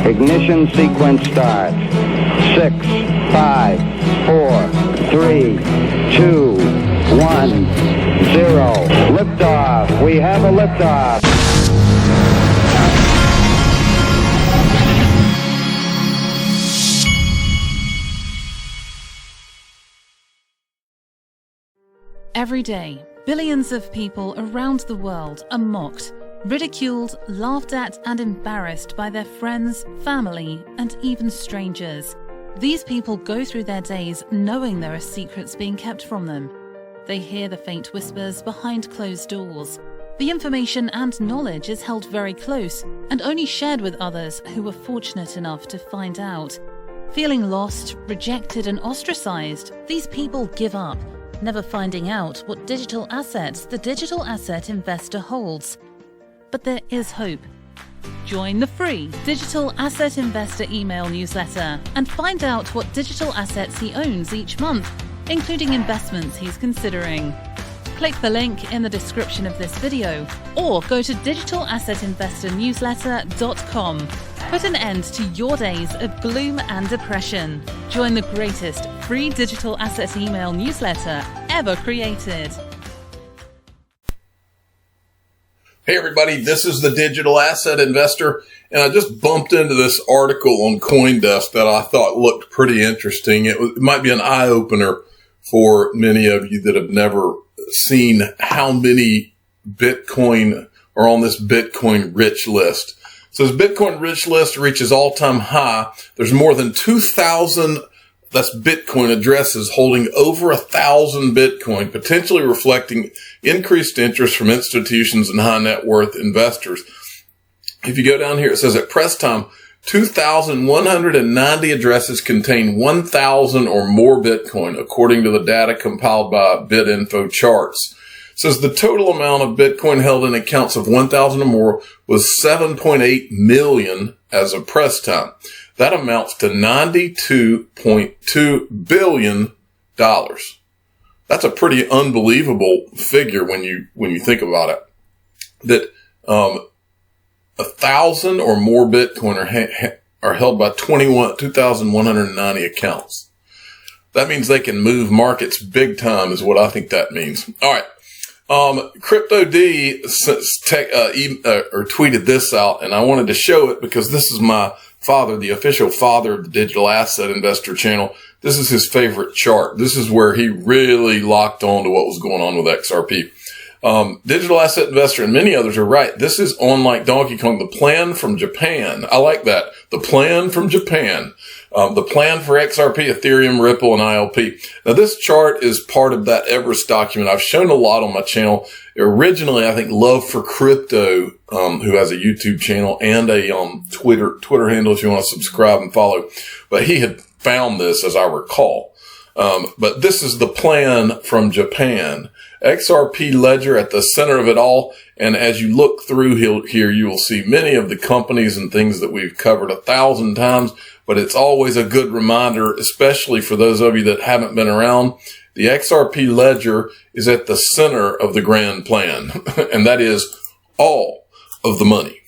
Ignition sequence starts. 6, 5, 4, 3, 2, 1, 0. Liftoff. We have a liftoff. Every day, billions of people around the world are mocked, ridiculed, laughed at, and embarrassed by their friends, family, and even strangers. These people go through their days knowing there are secrets being kept from them. They hear the faint whispers behind closed doors. The information and knowledge is held very close and only shared with others who were fortunate enough to find out. Feeling lost, rejected, and ostracized, these people give up, never finding out what digital assets the digital asset investor holds. But there is hope. Join the free Digital Asset Investor email newsletter and find out what digital assets he owns each month, including investments he's considering. Click the link in the description of this video or go to digitalassetinvestornewsletter.com. Put an end to your days of gloom and depression. Join the greatest free digital asset email newsletter ever created. Hey everybody, this is the Digital Asset Investor, and I just bumped into this article on CoinDesk that I thought looked pretty interesting. It might be an eye-opener for many of you that have never seen how many Bitcoin are on this Bitcoin rich list. So this Bitcoin rich list reaches all-time high. There's more than 2,000, that's Bitcoin addresses holding over 1,000 Bitcoin, potentially reflecting increased interest from institutions and high net worth investors. If you go down here, it says at press time, 2,190 addresses contain 1,000 or more Bitcoin, according to the data compiled by BitInfo Charts. It says the total amount of Bitcoin held in accounts of 1,000 or more was 7.8 million as of press time. That amounts to $92.2 billion. That's a pretty unbelievable figure when you think about it. That 1,000 or more Bitcoin are held by 2,190 accounts. That means they can move markets big time is what I think that means. All right. Crypto D tweeted this out, and I wanted to show it because this is my father, the official father of the Digital Asset Investor channel. This is his favorite chart. This is where he really locked on to what was going on with XRP. Digital Asset Investor and many others are right. This is on like Donkey Kong, the plan from Japan. I like that. The plan from Japan. The plan for XRP, Ethereum, Ripple, and ILP. Now, this chart is part of that Everest document. I've shown a lot on my channel. Originally, I think Love for Crypto, who has a YouTube channel and a Twitter handle if you want to subscribe and follow. But he had found this, as I recall. But this is the plan from Japan. XRP ledger at the center of it all. And as you look through here, you will see many of the companies and things that we've covered 1,000 times. But it's always a good reminder, especially for those of you that haven't been around. The XRP ledger is at the center of the grand plan, and that is all of the money.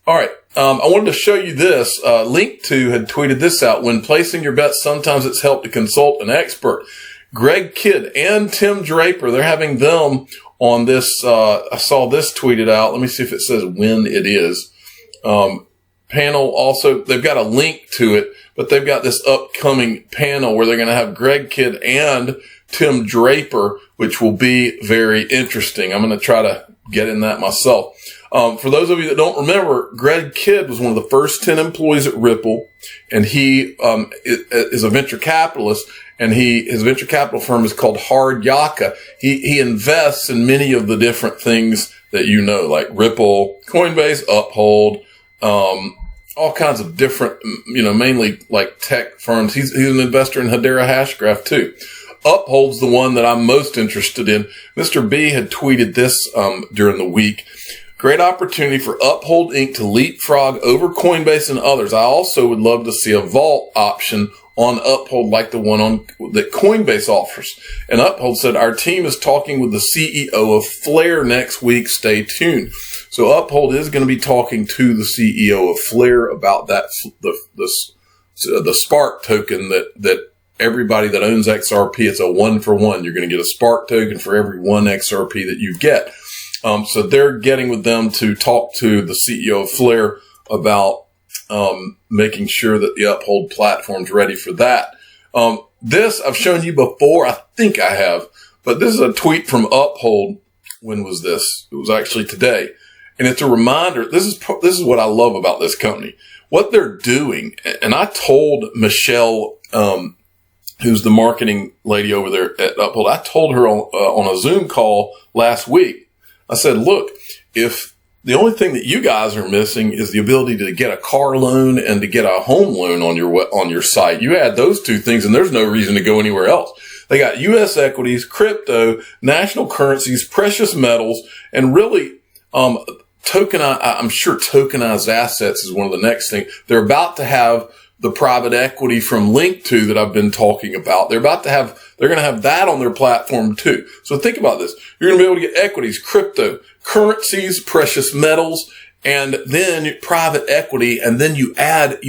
All right. I wanted to show you this. Link2 had tweeted this out. When placing your bets, sometimes it's helped to consult an expert. Greg Kidd and Tim Draper, they're having them on this. I saw this tweeted out. Let me see if it says when it is. Panel also, they've got a link to it, but they've got this upcoming panel where they're going to have Greg Kidd and Tim Draper, which will be very interesting. I'm going to try to get in that myself. For those of you that don't remember, Greg Kidd was one of the first 10 employees at Ripple, and he is a venture capitalist, and his venture capital firm is called Hard Yaka. He invests in many of the different things that you know, like Ripple, Coinbase, Uphold, all kinds of different, mainly like tech firms. He's an investor in Hedera Hashgraph too. Uphold's the one that I'm most interested in. Mr. B had tweeted this during the week. Great opportunity for Uphold Inc. to leapfrog over Coinbase and others. I also would love to see a vault option on Uphold like the one that Coinbase offers. And Uphold said, our team is talking with the CEO of Flare next week. Stay tuned. So Uphold is going to be talking to the CEO of Flare about that, the Spark token that everybody that owns XRP, it's a 1-for-1. You're going to get a Spark token for every 1 XRP that you get. So they're getting with them to talk to the CEO of Flare about making sure that the Uphold platform's ready for that. This I've shown you before. I think I have, but this is a tweet from Uphold. When was this? It was actually today. And it's a reminder. This is what I love about this company. What they're doing. And I told Michelle, who's the marketing lady over there at Uphold, I told her on a Zoom call last week. I said, look, if the only thing that you guys are missing is the ability to get a car loan and to get a home loan on your site. You add those two things and there's no reason to go anywhere else. They got U.S. equities, crypto, national currencies, precious metals, and really, I'm sure tokenized assets is one of the next things. They're about to have the private equity from Link2 that I've been talking about. They're going to have that on their platform too. So think about this. You're going to be able to get equities, crypto, currencies, precious metals, and then private equity. And then you add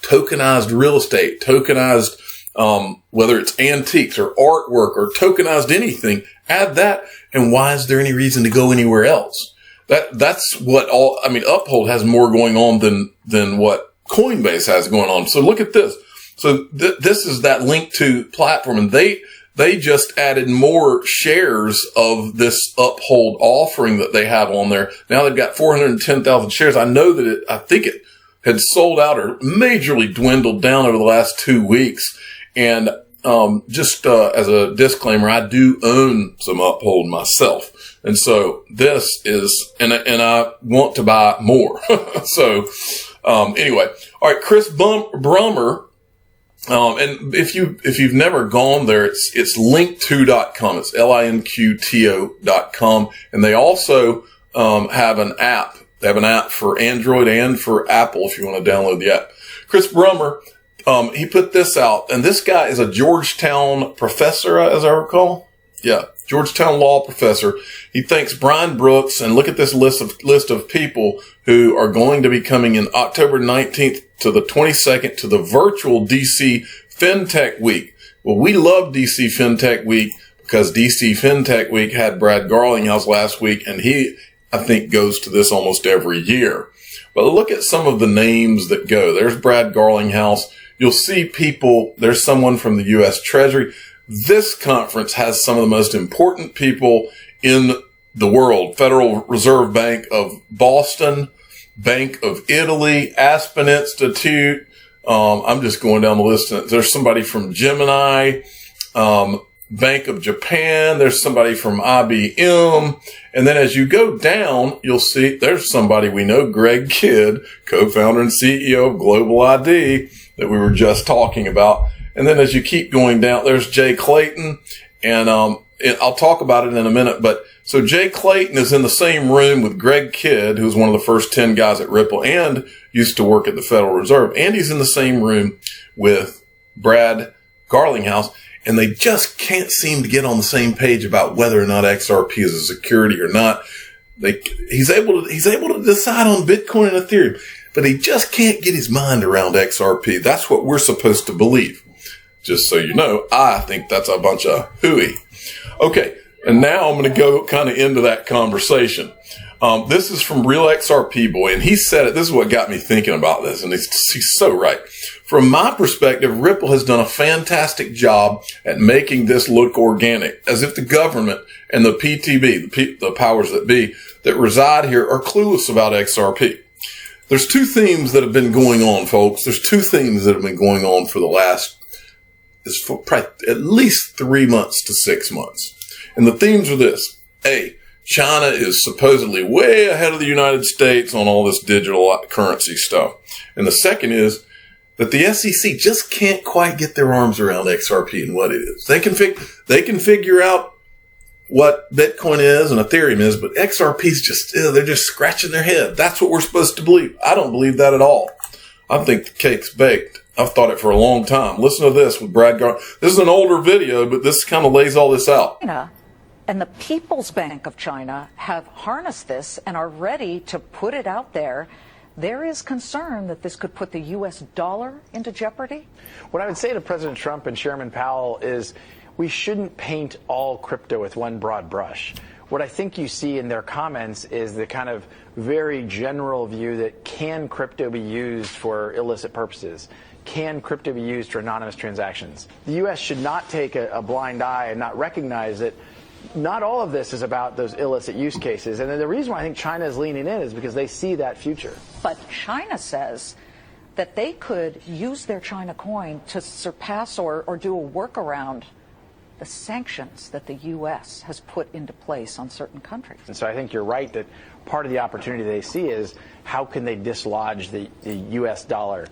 tokenized real estate, tokenized, whether it's antiques or artwork or tokenized anything, add that. And why is there any reason to go anywhere else? That's what Uphold has more going on than what Coinbase has going on. So look at this. So this is that Link2 platform, and they just added more shares of this Uphold offering that they have on there. Now they've got 410,000 shares. I know that I think it had sold out or majorly dwindled down over the last 2 weeks. And just as a disclaimer, I do own some Uphold myself. And so this is, and I want to buy more. So anyway, all right, Chris Brummer. And if you've never gone there, it's link2.com. It's linqto.com. And they also, have an app. They have an app for Android and for Apple if you want to download the app. Chris Brummer, he put this out, and this guy is a Georgetown professor, as I recall. Yeah, Georgetown law professor. He thanks Brian Brooks, and look at this list of people who are going to be coming in October 19th to the 22nd to the virtual DC Fintech Week. Well, we love DC Fintech Week because DC Fintech Week had Brad Garlinghouse last week, and he, I think, goes to this almost every year. But look at some of the names that go. There's Brad Garlinghouse. You'll see people. There's someone from the U.S. Treasury. This conference has some of the most important people in the world. Federal Reserve Bank of Boston, Bank of Italy, Aspen Institute. I'm just going down the list. There's somebody from Gemini, Bank of Japan. There's somebody from IBM. And then as you go down, you'll see there's somebody we know, Greg Kidd, co-founder and CEO of Global ID that we were just talking about. And then as you keep going down, there's Jay Clayton. And I'll talk about it in a minute. But so Jay Clayton is in the same room with Greg Kidd, who's one of the first 10 guys at Ripple and used to work at the Federal Reserve. And he's in the same room with Brad Garlinghouse. And they just can't seem to get on the same page about whether or not XRP is a security or not. He's able to decide on Bitcoin and Ethereum, but he just can't get his mind around XRP. That's what we're supposed to believe. Just so you know, I think that's a bunch of hooey. Okay, and now I'm going to go kind of into that conversation. This is from Real XRP Boy, and he said it. This is what got me thinking about this, and he's so right. From my perspective, Ripple has done a fantastic job at making this look organic, as if the government and the PTB, the powers that be, that reside here are clueless about XRP. There's two themes that have been going on, folks. There's two themes that have been going on for the last, at least 3 months to 6 months. And the themes are this. A, China is supposedly way ahead of the United States on all this digital currency stuff. And the second is that the SEC just can't quite get their arms around XRP and what it is. They can figure out what Bitcoin is and Ethereum is, but XRP is they're just scratching their head. That's what we're supposed to believe. I don't believe that at all. I think the cake's baked. I've thought it for a long time. Listen to this with Brad Garlinghouse. This is an older video, but this kind of lays all this out. China And the People's Bank of China have harnessed this and are ready to put it out there. There is concern that this could put the U.S. dollar into jeopardy. What I would say to President Trump and Chairman Powell is we shouldn't paint all crypto with one broad brush. What I think you see in their comments is the kind of very general view that can crypto be used for illicit purposes? Can crypto be used for anonymous transactions? The U.S. should not take a blind eye and not recognize that not all of this is about those illicit use cases. And the reason why I think China is leaning in is because they see that future. But China says that they could use their China coin to surpass or do a workaround the sanctions that the U.S. has put into place on certain countries. And so I think you're right that part of the opportunity they see is how can they dislodge the U.S. dollar.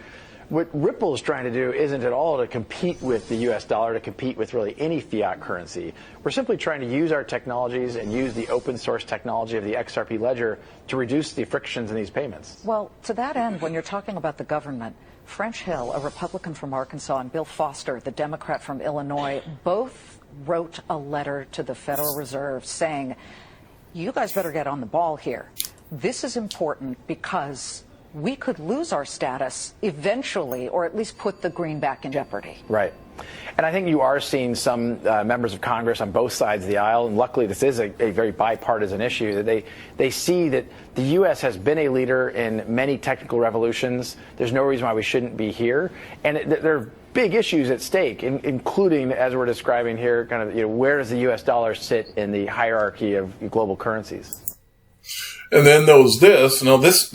What Ripple is trying to do isn't at all to compete with the U.S. dollar, to compete with really any fiat currency. We're simply trying to use our technologies and use the open source technology of the XRP ledger to reduce the frictions in these payments. Well, to that end, when you're talking about the government, French Hill, a Republican from Arkansas, and Bill Foster, the Democrat from Illinois, both wrote a letter to the Federal Reserve saying, you guys better get on the ball here. This is important because we could lose our status eventually, or at least put the greenback in jeopardy. Right. And I think you are seeing some members of Congress on both sides of the aisle, and luckily this is a very bipartisan issue, that they see that the U.S. has been a leader in many technical revolutions. There's no reason why we shouldn't be here. And there are big issues at stake, including, as we're describing here, kind of, where does the U.S. dollar sit in the hierarchy of global currencies? And then there was this. Now, this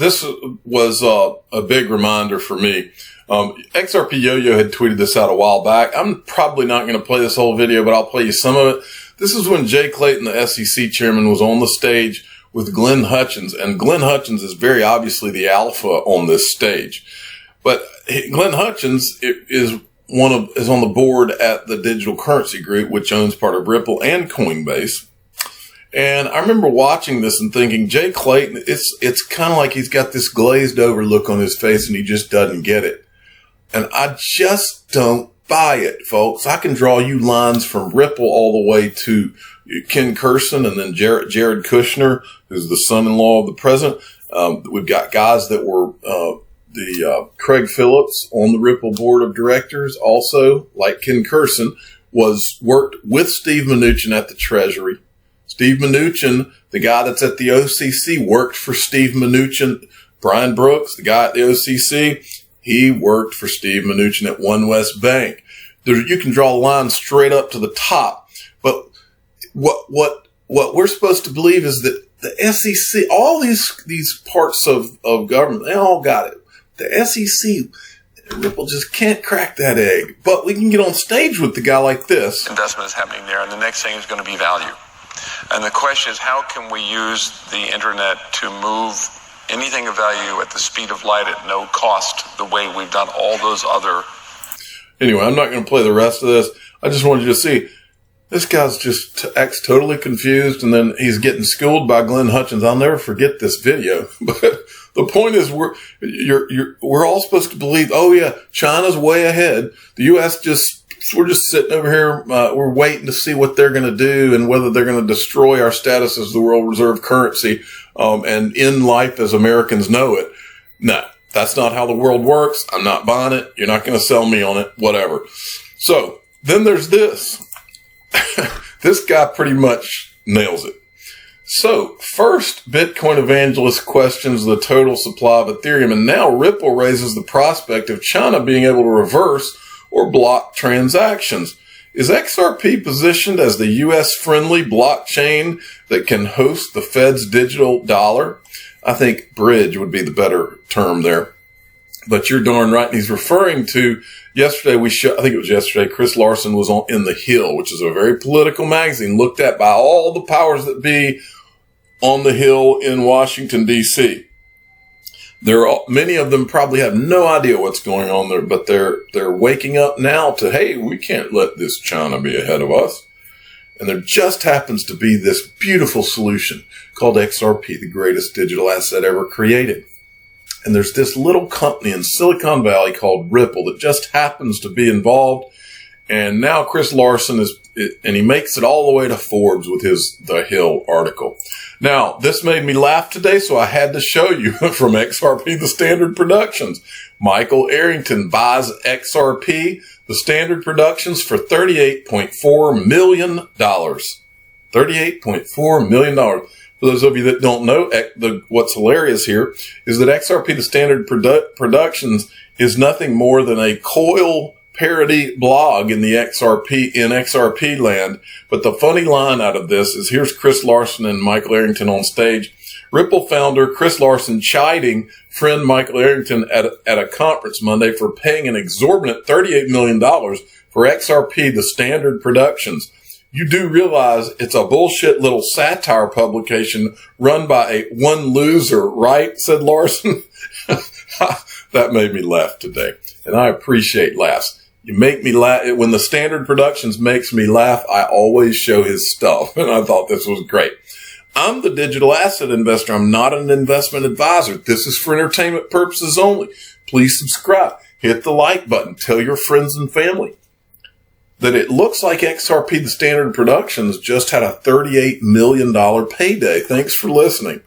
was a big reminder for me. XRP Yo-Yo had tweeted this out a while back. I'm probably not going to play this whole video, but I'll play you some of it. This is when Jay Clayton, the SEC chairman, was on the stage with Glenn Hutchins. And Glenn Hutchins is very obviously the alpha on this stage. But Glenn Hutchins is on the board at the Digital Currency Group, which owns part of Ripple and Coinbase. And I remember watching this and thinking, Jay Clayton, it's kind of like he's got this glazed over look on his face and he just doesn't get it. And I just don't buy it, folks. I can draw you lines from Ripple all the way to Ken Kurson and then Jared Kushner, who's the son-in-law of the president. We've got guys that were Craig Phillips on the Ripple board of directors, also, like Ken Kurson, worked with Steve Mnuchin at the Treasury. Steve Mnuchin, the guy that's at the OCC, worked for Steve Mnuchin. Brian Brooks, the guy at the OCC, he worked for Steve Mnuchin at One West Bank. You can draw a line straight up to the top. But what we're supposed to believe is that the SEC, all these parts of government, they all got it. The SEC, Ripple just can't crack that egg. But we can get on stage with the guy like this. Investment is happening there, and the next thing is going to be value. And the question is, how can we use the internet to move anything of value at the speed of light at no cost, the way we've done all those other. Anyway, I'm not going to play the rest of this. I just wanted you to see this guy's just acts totally confused, and then he's getting schooled by Glenn Hutchins. I'll never forget this video. But the point is, we're all supposed to believe, oh yeah, China's way ahead. The U.S. we're just sitting over here. We're waiting to see what they're going to do and whether they're going to destroy our status as the world reserve currency, and end life as Americans know it. No, that's not how the world works. I'm not buying it. You're not going to sell me on it, whatever. So then there's this. This guy pretty much nails it. So first, Bitcoin evangelist questions the total supply of Ethereum, and now Ripple raises the prospect of China being able to reverse or block transactions. Is XRP positioned as the U.S.-friendly blockchain that can host the Fed's digital dollar? I think bridge would be the better term there. But you're darn right. And he's referring to yesterday, I think it was yesterday, Chris Larson was on In the Hill, which is a very political magazine looked at by all the powers that be on the Hill in Washington, D.C. Many of them probably have no idea what's going on there, but they're waking up now to, hey, we can't let this China be ahead of us. And there just happens to be this beautiful solution called XRP, the greatest digital asset ever created. And there's this little company in Silicon Valley called Ripple that just happens to be involved. And now Chris Larson is and he makes it all the way to Forbes with his The Hill article. Now, this made me laugh today, so I had to show you from XRP, the Standard Productions. Michael Arrington buys XRP, the Standard Productions, for $38.4 million. $38.4 million. For those of you that don't know, what's hilarious here is that XRP, the Standard Productions, is nothing more than a coil parody blog in XRP land. But the funny line out of this is, here's Chris Larson and Michael Arrington on stage. Ripple founder Chris Larson chiding friend Michael Arrington at a conference Monday for paying an exorbitant $38 million for XRP, the Standard Productions. You do realize it's a bullshit little satire publication run by one loser, right? Said Larson. That made me laugh today. And I appreciate laughs. You make me laugh. When the Standard Productions makes me laugh, I always show his stuff. And I thought this was great. I'm the digital asset investor. I'm not an investment advisor. This is for entertainment purposes only. Please subscribe. Hit the like button. Tell your friends and family that it looks like XRP, the Standard Productions, just had a $38 million payday. Thanks for listening.